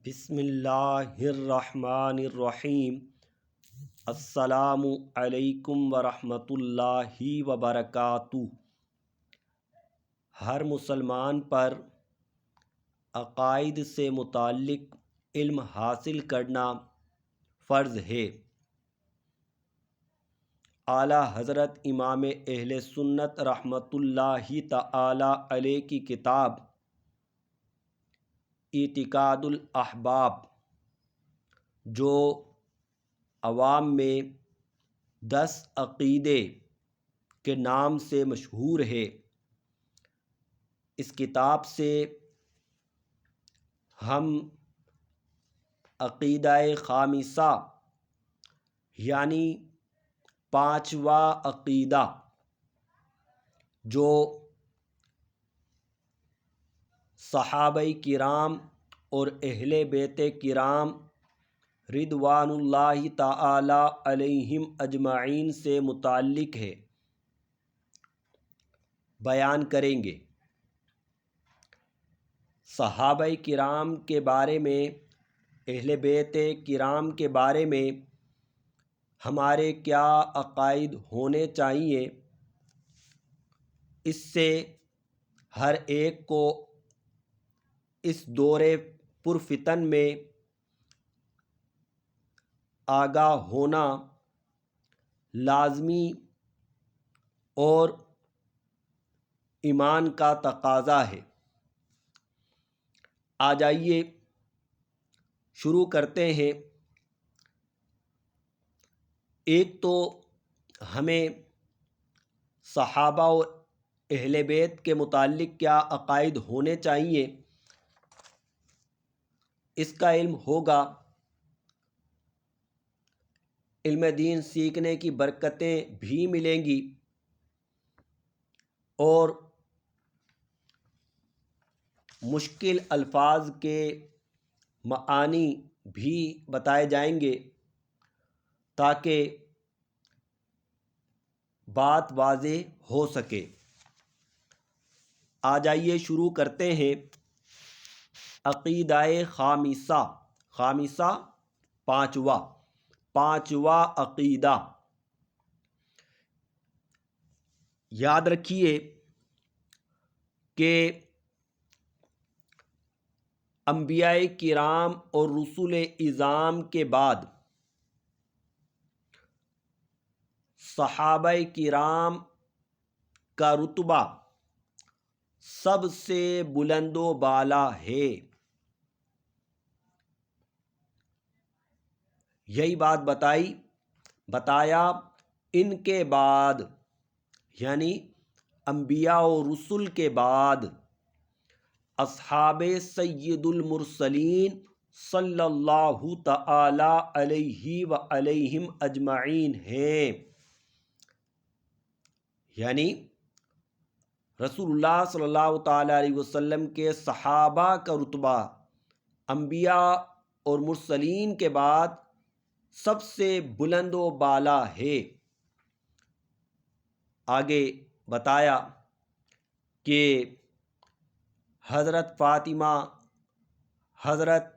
بسم اللہ الرحمن الرحیم۔ السلام علیکم ورحمۃ اللہ وبرکاتہ۔ ہر مسلمان پر عقائد سے متعلق علم حاصل کرنا فرض ہے۔ اعلیٰ حضرت امام اہل سنت رحمۃ اللہ تعالی علیہ کی کتاب اعتقاد الاحباب، جو عوام میں 10 عقیدے کے نام سے مشہور ہے، اس کتاب سے ہم عقیدہ خامسہ یعنی 5واں عقیدہ، جو صحابہ کرام اور اہل بیت کرام رضوان اللہ تعالی علیہم اجمعین سے متعلق ہے، بیان کریں گے۔ صحابہ کرام کے بارے میں، اہل بیت کرام کے بارے میں ہمارے کیا عقائد ہونے چاہیے، اس سے ہر ایک کو اس دور پرفتن میں آگاہ ہونا لازمی اور ایمان کا تقاضا ہے۔ آ جائیے شروع کرتے ہیں۔ ایک تو ہمیں صحابہ اور اہل بیت کے متعلق کیا عقائد ہونے چاہیے، اس کا علم ہوگا، علم دین سیکھنے کی برکتیں بھی ملیں گی اور مشکل الفاظ کے معانی بھی بتائے جائیں گے تاکہ بات واضح ہو سکے۔ آ جائیے شروع کرتے ہیں۔ عقیدہ خامسہ، خامسہ پانچواں عقیدہ۔ یاد رکھیے کہ انبیاء کرام اور رسول اعظام کے بعد صحابہ کرام کا رتبہ سب سے بلند و بالا ہے۔ یہی بات بتایا ان کے بعد یعنی انبیاء و رسل کے بعد اصحاب سید المرسلین صلی اللہ تعالی علیہ وآلہم اجمعین ہیں، یعنی رسول اللہ صلی اللہ تعالی علیہ وسلم کے صحابہ کا رتبہ انبیاء اور مرسلین کے بعد سب سے بلند و بالا ہے۔ آگے بتایا کہ حضرت فاطمہ، حضرت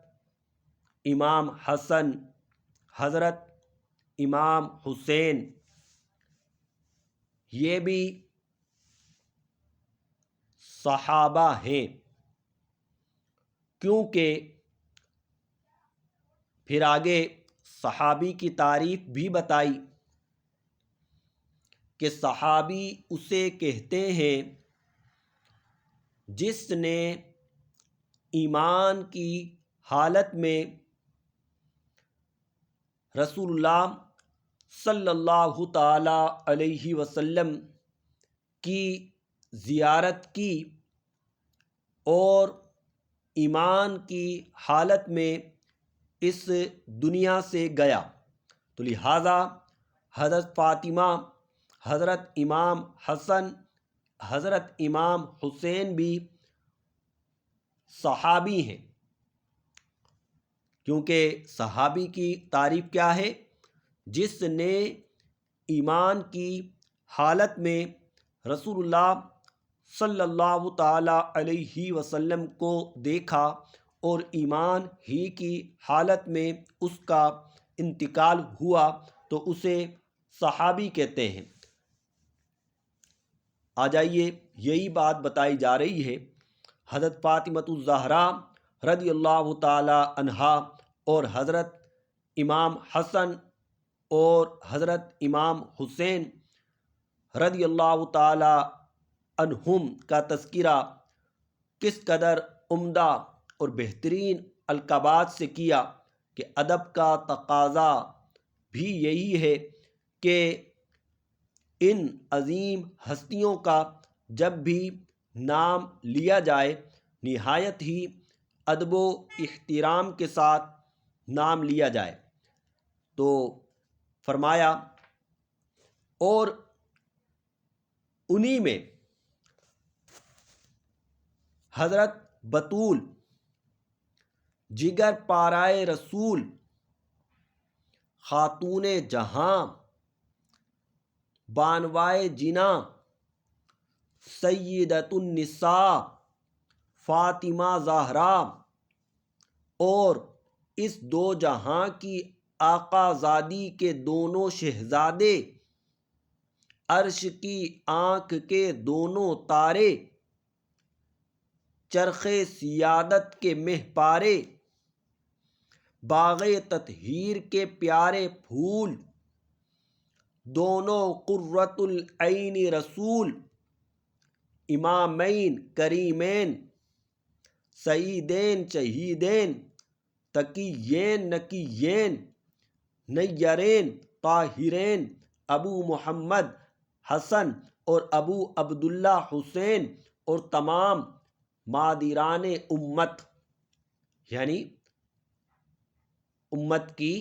امام حسن، حضرت امام حسین، یہ بھی صحابہ ہیں، کیونکہ پھر آگے صحابی کی تعریف بھی بتائی کہ صحابی اسے کہتے ہیں جس نے ایمان کی حالت میں رسول اللہ صلی اللہ تعالی علیہ وسلم کی زیارت کی اور ایمان کی حالت میں اس دنیا سے گیا، تو لہٰذا حضرت فاطمہ، حضرت امام حسن، حضرت امام حسین بھی صحابی ہیں، کیونکہ صحابی کی تعریف کیا ہے؟ جس نے ایمان کی حالت میں رسول اللہ صلی اللہ تعالی علیہ وسلم کو دیکھا اور ایمان ہی کی حالت میں اس کا انتقال ہوا تو اسے صحابی کہتے ہیں۔ آ جائیے، یہی بات بتائی جا رہی ہے حضرت فاطمۃ الزہرا رضی اللہ تعالی عنہا اور حضرت امام حسن اور حضرت امام حسین رضی اللہ تعالی عنہم کا تذکرہ کس قدر عمدہ اور بہترین القابات سے کیا کہ ادب کا تقاضا بھی یہی ہے کہ ان عظیم ہستیوں کا جب بھی نام لیا جائے نہایت ہی ادب و احترام کے ساتھ نام لیا جائے۔ تو فرمایا اور انہی میں حضرت بطول جگر پارائے رسول خاتون جہاں بانوائے جناں سیدۃ النساء فاطمہ زہرا اور اس دو جہاں کی آقا زادی کے دونوں شہزادے، عرش کی آنکھ کے دونوں تارے، چرخ سیادت کے مہ پارے، باغ تطہیر کے پیارے پھول، دونوں قرۃ العین رسول، امامین کریمین، سعیدین شہیدین، تقیین نقیین، نیرین طاہرین، ابو محمد حسن اور ابو عبداللہ حسین اور تمام مادران امت، یعنی امت کی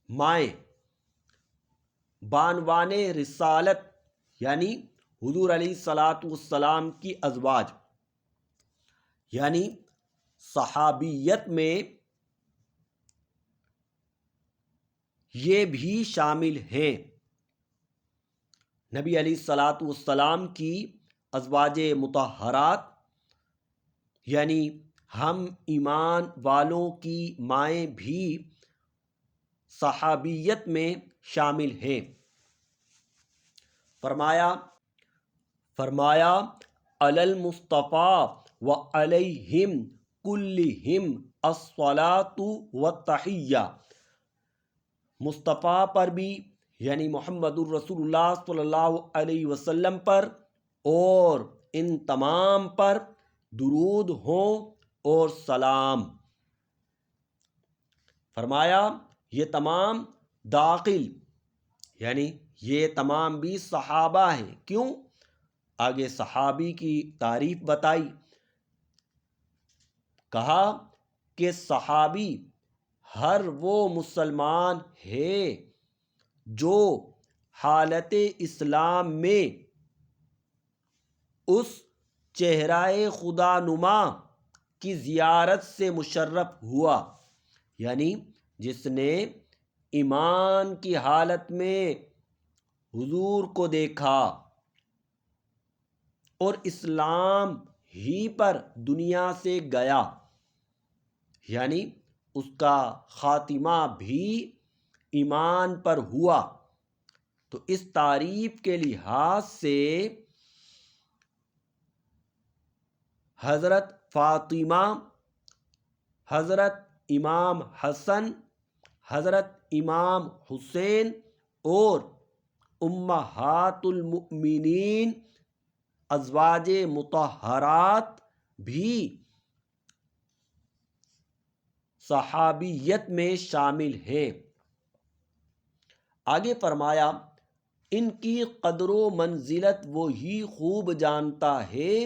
مائیں، بانوان رسالت یعنی حضور علیہ الصلاۃ والسلام کی ازواج، یعنی صحابیت میں یہ بھی شامل ہیں۔ نبی علیہ الصلاۃ والسلام کی ازواج مطہرات یعنی ہم ایمان والوں کی مائیں بھی صحابیت میں شامل ہیں۔ فرمایا علی المصطفیٰ و علیہم کلہم الصلاۃ والتحیہ، مصطفیٰ پر بھی یعنی محمد الرسول اللہ صلی اللہ علیہ وسلم پر اور ان تمام پر درود ہوں اور سلام۔ فرمایا یہ تمام داخل یعنی یہ تمام بھی صحابہ ہیں۔ کیوں؟ آگے صحابی کی تعریف بتائی، کہا کہ صحابی ہر وہ مسلمان ہے جو حالت اسلام میں اس چہرہ خدا نما کی زیارت سے مشرف ہوا، یعنی جس نے ایمان کی حالت میں حضور کو دیکھا اور اسلام ہی پر دنیا سے گیا، یعنی اس کا خاتمہ بھی ایمان پر ہوا۔ تو اس تعریف کے لحاظ سے حضرت فاطمہ، حضرت امام حسن، حضرت امام حسین اور امہات المؤمنین ازواج مطہرات بھی صحابیت میں شامل ہیں۔ آگے فرمایا ان کی قدر و منزلت وہی خوب جانتا ہے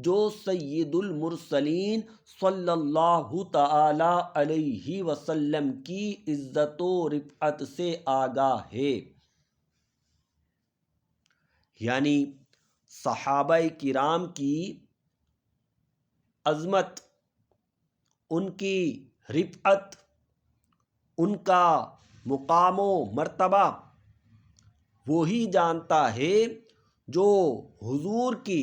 جو سید المرسلین صلی اللہ تعالی علیہ وسلم کی عزت و رفعت سے آگاہ ہے، یعنی صحابہ کرام کی عظمت، ان کی رفعت، ان کا مقام و مرتبہ وہی جانتا ہے جو حضور کی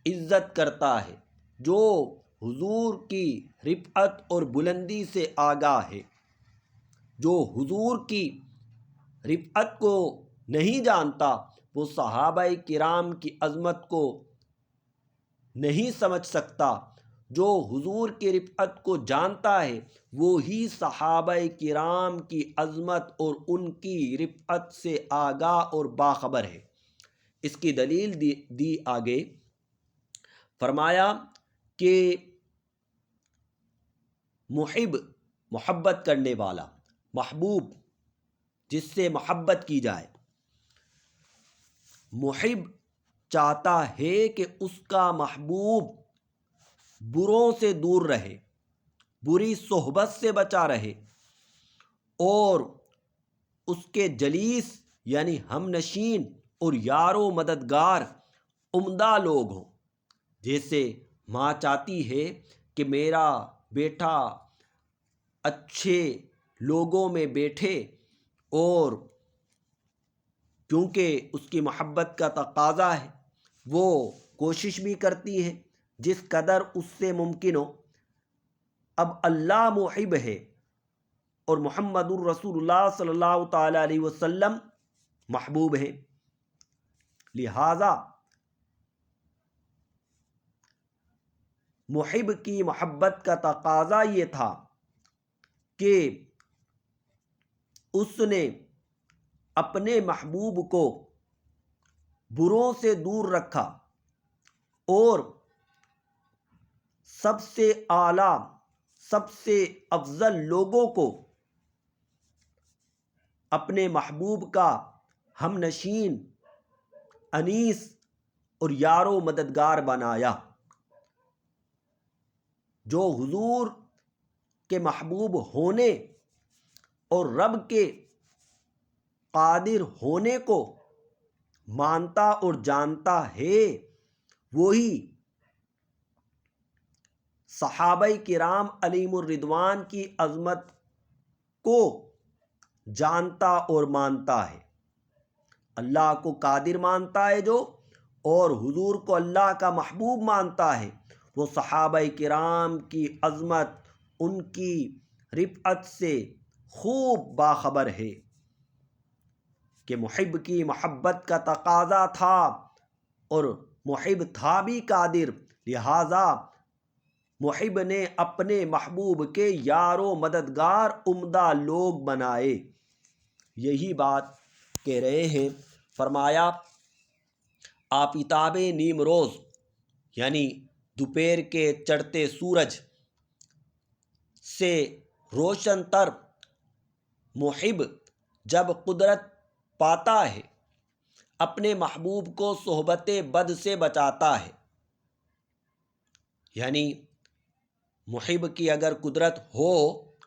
عزت کرتا ہے، جو حضور کی رفعت اور بلندی سے آگاہ ہے۔ جو حضور کی رفعت کو نہیں جانتا وہ صحابہ کرام کی عظمت کو نہیں سمجھ سکتا۔ جو حضور کی رفعت کو جانتا ہے وہی صحابہ کرام کی عظمت اور ان کی رفعت سے آگاہ اور باخبر ہے۔ اس کی دلیل دی آگے، فرمایا کہ محب محبت کرنے والا، محبوب جس سے محبت کی جائے، محب چاہتا ہے کہ اس کا محبوب بروں سے دور رہے، بری صحبت سے بچا رہے، اور اس کے جلیس یعنی ہم نشین اور یار و مددگار عمدہ لوگ ہوں۔ جیسے ماں چاہتی ہے کہ میرا بیٹا اچھے لوگوں میں بیٹھے، اور کیونکہ اس کی محبت کا تقاضا ہے وہ کوشش بھی کرتی ہے جس قدر اس سے ممکن ہو۔ اب اللہ محب ہے اور محمد الرسول اللہ صلی اللہ تعالی علیہ وسلم محبوب ہے، لہذا محب کی محبت کا تقاضا یہ تھا کہ اس نے اپنے محبوب کو بروں سے دور رکھا اور سب سے اعلیٰ، سب سے افضل لوگوں کو اپنے محبوب کا ہم نشین، انیس اور یار و مددگار بنایا۔ جو حضور کے محبوب ہونے اور رب کے قادر ہونے کو مانتا اور جانتا ہے وہی صحابہ کرام علیہم الرضوان کی عظمت کو جانتا اور مانتا ہے۔ اللہ کو قادر مانتا ہے جو، اور حضور کو اللہ کا محبوب مانتا ہے، وہ صحابہ کرام کی عظمت، ان کی رفعت سے خوب باخبر ہے کہ محب کی محبت کا تقاضا تھا اور محب تھا بھی قادر، لہذا محب نے اپنے محبوب کے یار و مددگار عمدہ لوگ بنائے۔ یہی بات کہہ رہے ہیں، فرمایا آفتاب نیم روز یعنی دوپہر کے چڑھتے سورج سے روشن تر محب جب قدرت پاتا ہے اپنے محبوب کو صحبت بد سے بچاتا ہے۔ یعنی محب کی اگر قدرت ہو،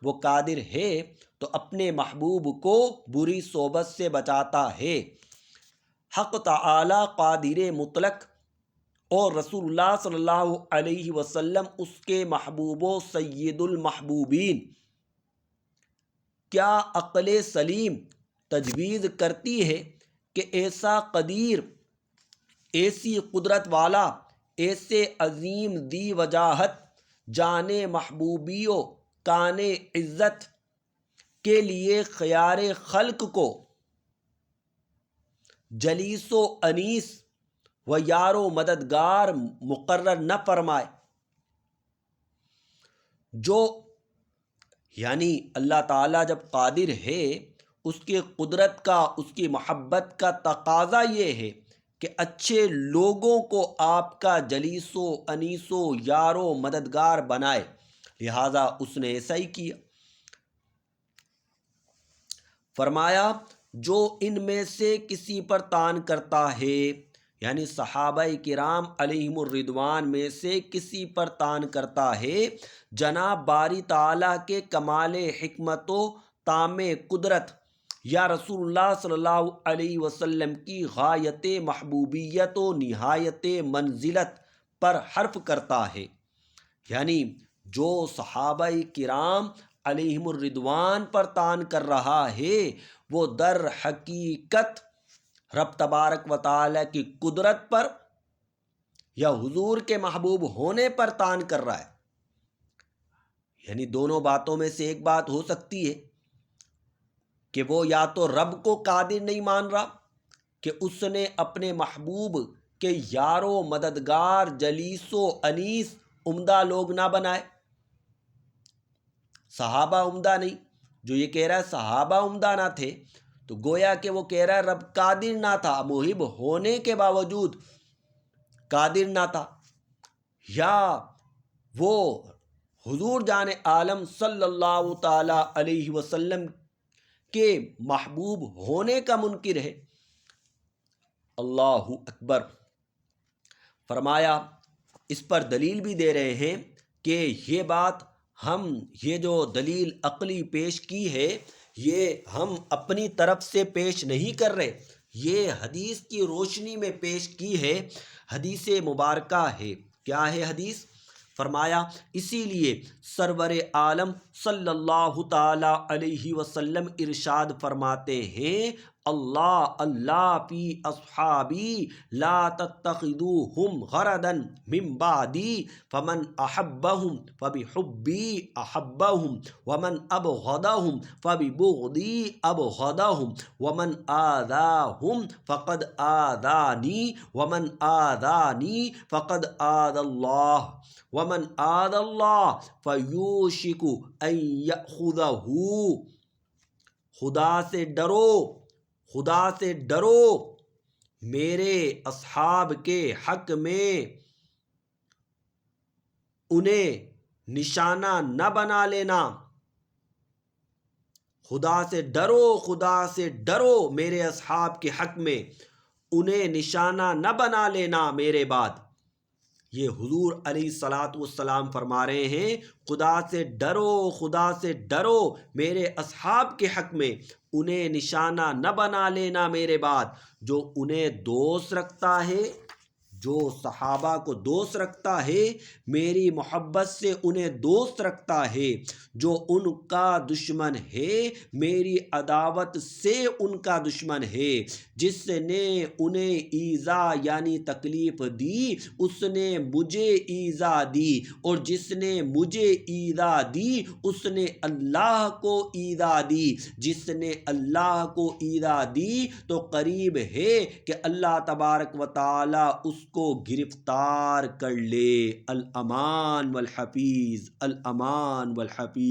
وہ قادر ہے تو اپنے محبوب کو بری صحبت سے بچاتا ہے۔ حق تعالی قادر مطلق اور رسول اللہ صلی اللہ علیہ وسلم اس کے محبوب و سید المحبوبین۔ کیا عقل سلیم تجویز کرتی ہے کہ ایسا قدیر، ایسی قدرت والا، ایسے عظیم دی وجاہت، جانے محبوبی و کانے عزت کے لیے خیار خلق کو جلیس و انیس و یار و مددگار مقرر نہ فرمائے؟ جو یعنی اللہ تعالیٰ جب قادر ہے، اس کی قدرت کا، اس کی محبت کا تقاضا یہ ہے کہ اچھے لوگوں کو آپ کا جلیس و انیس و یار و مددگار بنائے، لہذا اس نے ایسا ہی کیا۔ فرمایا جو ان میں سے کسی پر طعن کرتا ہے، یعنی صحابہ کرام علیہم الرضوان میں سے کسی پر طعن کرتا ہے، جناب باری تعالیٰ کے کمال حکمت و تام قدرت یا رسول اللہ صلی اللہ علیہ وسلم کی غایت محبوبیت و نہایت منزلت پر حرف کرتا ہے۔ یعنی جو صحابہ کرام علیہم الرضوان پر طعن کر رہا ہے وہ در حقیقت رب تبارک و تعالی کی قدرت پر یا حضور کے محبوب ہونے پر طعن کر رہا ہے۔ یعنی دونوں باتوں میں سے ایک بات ہو سکتی ہے کہ وہ یا تو رب کو قادر نہیں مان رہا کہ اس نے اپنے محبوب کے یارو مددگار جلیس و انیس عمدہ لوگ نہ بنائے، صحابہ عمدہ نہیں، جو یہ کہہ رہا ہے صحابہ عمدہ نہ تھے تو گویا کہ وہ کہہ رہا ہے رب قادر نہ تھا، محب ہونے کے باوجود قادر نہ تھا، یا وہ حضور جان عالم صلی اللہ تعالی علیہ وسلم کے محبوب ہونے کا منکر ہے۔ اللہ اکبر۔ فرمایا اس پر دلیل بھی دے رہے ہیں کہ یہ بات یہ جو دلیل عقلی پیش کی ہے یہ ہم اپنی طرف سے پیش نہیں کر رہے، یہ حدیث کی روشنی میں پیش کی ہے، حدیث مبارکہ ہے۔ کیا ہے حدیث؟ فرمایا اسی لیے سرور عالم صلی اللہ تعالی علیہ وسلم ارشاد فرماتے ہیں اللہ فی اصحابی لا تتخذوہم غرضا من بعدی فمن احبہم فبحبی احبہم ومن ابغضہم فببغضی ابغضہم ومن آذاہم فقد آذانی ومن آذانی فقد آذى اللہ ومن آذى اللہ فیوشک ان یأخذہ۔ خدا سے ڈرو، خدا سے ڈرو، میرے اصحاب کے حق میں انہیں نشانہ نہ بنا لینا۔ خدا سے ڈرو، خدا سے ڈرو، میرے اصحاب کے حق میں انہیں نشانہ نہ بنا لینا میرے بعد۔ یہ حضور علیہ الصلاۃ والسلام فرما رہے ہیں خدا سے ڈرو، خدا سے ڈرو، میرے اصحاب کے حق میں انہیں نشانہ نہ بنا لینا میرے بعد۔ جو انہیں دوست رکھتا ہے، جو صحابہ کو دوست رکھتا ہے، میری محبت سے انہیں دوست رکھتا ہے، جو ان کا دشمن ہے میری عداوت سے ان کا دشمن ہے۔ جس نے انہیں ایذا یعنی تکلیف دی اس نے مجھے ایذا دی، اور جس نے مجھے ایذا دی اس نے اللہ کو ایذا دی، جس نے اللہ کو ایذا دی تو قریب ہے کہ اللہ تبارک و تعالی اس کو گرفتار کر لے۔ الامان والحفیظ، الامان والحفیظ۔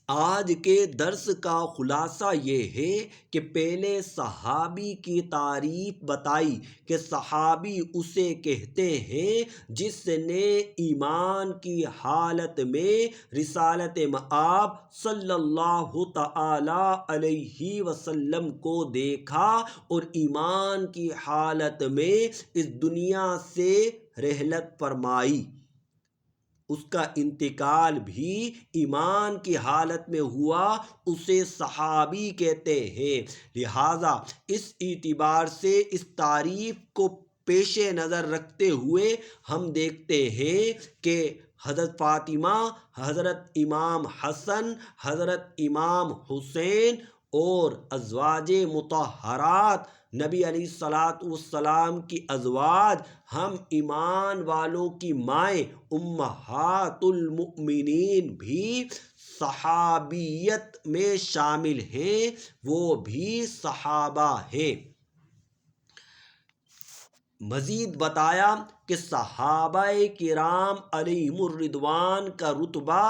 آج کے درس کا خلاصہ یہ ہے کہ پہلے صحابی کی تعریف بتائی کہ صحابی اسے کہتے ہیں جس نے ایمان کی حالت میں رسالت مآب صلی اللہ تعالی علیہ وسلم کو دیکھا اور ایمان کی حالت میں اس دنیا سے رحلت فرمائی۔ اس کا انتقال بھی ایمان کی حالت میں ہوا، اسے صحابی کہتے ہیں۔ لہٰذا اس اعتبار سے اس تعریف کو پیش نظر رکھتے ہوئے ہم دیکھتے ہیں کہ حضرت فاطمہ، حضرت امام حسن، حضرت امام حسین اور ازواج مطہرات نبی علیہ الصلاۃ والسلام کی ازواج، ہم ایمان والوں کی مائیں امہات المؤمنین بھی صحابیت میں شامل ہیں، وہ بھی صحابہ ہیں۔ مزید بتایا کہ صحابہ کرام علیہم الرضوان کا رتبہ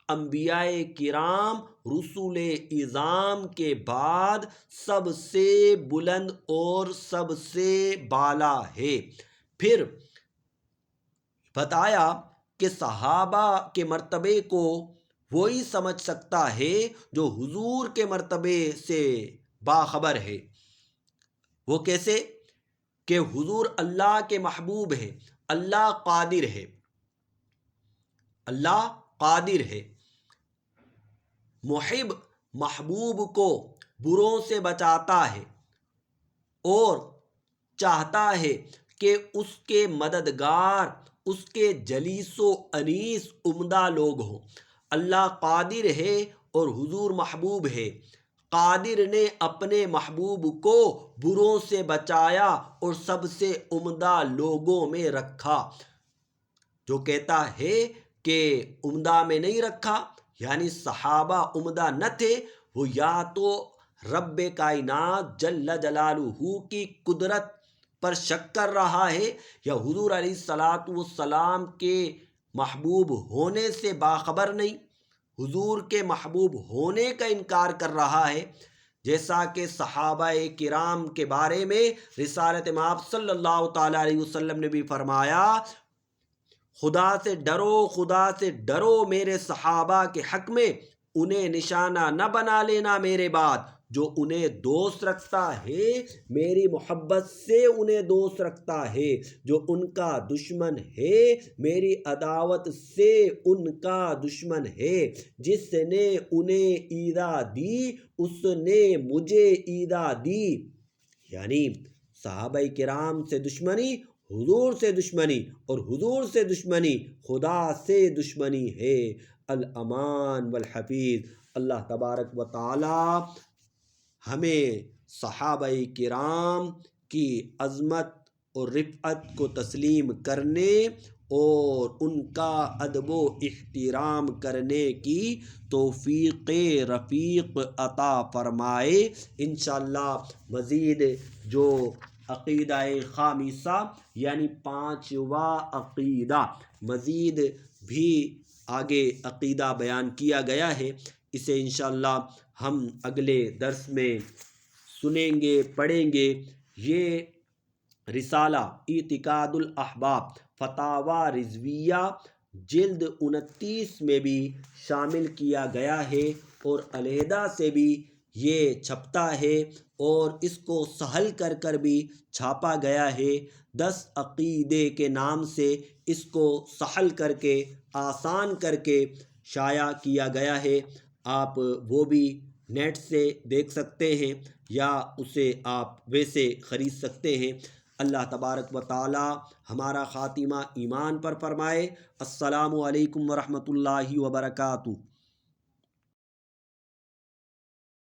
انبیاء کرام رسول اعظام کے بعد سب سے بلند اور سب سے بالا ہے۔ پھر بتایا کہ صحابہ کے مرتبے کو وہی سمجھ سکتا ہے جو حضور کے مرتبے سے باخبر ہے۔ وہ کیسے؟ کہ حضور اللہ کے محبوب ہے، اللہ قادر ہے، اللہ قادر ہے۔ محب محبوب کو بروں سے بچاتا ہے اور چاہتا ہے کہ اس کے مددگار، اس کے جلیس و انیس عمدہ لوگ ہوں۔ اللہ قادر ہے اور حضور محبوب ہے۔ قادر نے اپنے محبوب کو بروں سے بچایا اور سب سے عمدہ لوگوں میں رکھا۔ جو کہتا ہے کہ عمدہ میں نہیں رکھا، یعنی صحابہ عمدہ نہ تھے، وہ یا تو رب کائنات جل جلالہ کی قدرت پر شک کر رہا ہے، یا حضور علیہ الصلاۃ والسلام کے محبوب ہونے سے باخبر نہیں، حضور کے محبوب ہونے کا انکار کر رہا ہے، جیسا کہ صحابہ کرام کے بارے میں رسالت مآب صلی اللہ تعالیٰ علیہ وسلم نے بھی فرمایا، خدا سے ڈرو، خدا سے ڈرو میرے صحابہ کے حق میں، انہیں نشانہ نہ بنا لینا میرے بعد، جو انہیں دوست رکھتا ہے میری محبت سے انہیں دوست رکھتا ہے، جو ان کا دشمن ہے میری عداوت سے ان کا دشمن ہے، جس نے انہیں ایذا دی اس نے مجھے ایذا دی، یعنی صحابہ کرام سے دشمنی حضور سے دشمنی، اور حضور سے دشمنی خدا سے دشمنی ہے۔ الامان والحفیظ۔ اللہ تبارک و تعالی ہمیں صحابہ کرام کی عظمت اور رفعت کو تسلیم کرنے اور ان کا ادب و احترام کرنے کی توفیق رفیق عطا فرمائے۔ انشاءاللہ مزید جو عقیدہ خامسہ یعنی پانچواں عقیدہ، مزید بھی آگے عقیدہ بیان کیا گیا ہے، اسے انشاءاللہ ہم اگلے درس میں سنیں گے، پڑھیں گے۔ یہ رسالہ اعتقاد الاحباب فتاوی رضویہ جلد 29 میں بھی شامل کیا گیا ہے، اور علیحدہ سے بھی یہ چھپتا ہے، اور اس کو سہل کر بھی چھاپا گیا ہے۔ 10 عقیدے کے نام سے اس کو سہل کر کے، آسان کر کے شائع کیا گیا ہے۔ آپ وہ بھی نیٹ سے دیکھ سکتے ہیں، یا اسے آپ ویسے خرید سکتے ہیں۔ اللہ تبارک و تعالی ہمارا خاتمہ ایمان پر فرمائے۔ السلام علیکم ورحمۃ اللہ وبرکاتہ۔